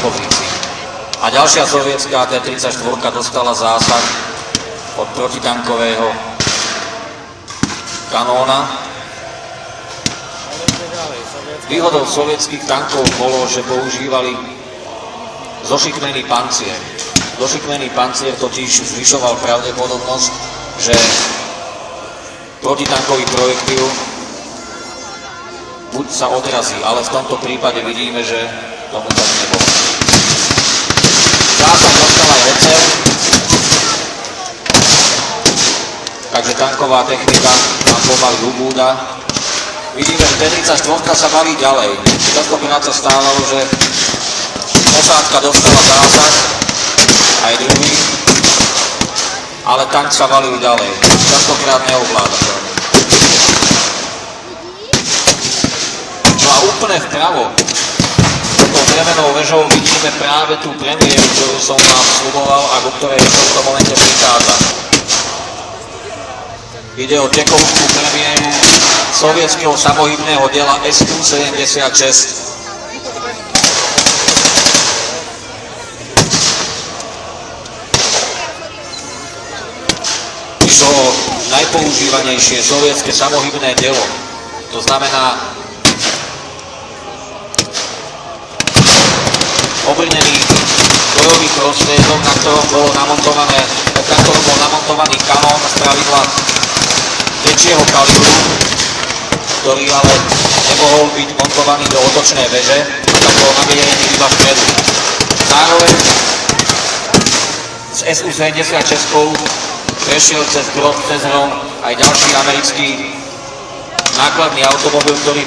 dispozícii. A ďalšia sovietská T-34 dostala zásah od protitankového kanóna. Výhodou sovietských tankov bolo, že používali zošikmený pancier. Zošikmený pancier totiž zvyšoval pravdepodobnosť, že protitankový projektil buď sa odrazí, ale v tomto prípade vidíme, že tomu tak nebolo. Zásah dostal aj oceľ, takže tanková technika nám pomaly ubúda. Vidíme, že T-34 sa baví ďalej. Častokrát sa stávalo, že posádka dostala zásah, aj druhý, ale tank sa valil ďalej. Častokrát neovláda to. No a úplne vpravo, tou drevenou vežou vidíme práve tú premiéru, ktorú som vám sľuboval a ku ktorej v tomto momente prichádza. Ide o tekovskú premiéru sovietskeho samohybného diela SU-76. Išlo o najpoužívanejšie sovietske samohybné dielo. To znamená obrnený bojový prostriedok, na ktorom bol namontovaný kanón z pravidla väčšieho kalibru, ktorý ale nemohol byť montovaný do otočnej veže, tak bol namierený iba vpredu. Zároveň s SU-76 prešiel cez brod, cez hrom aj ďalší americký nákladný automobil, ktorý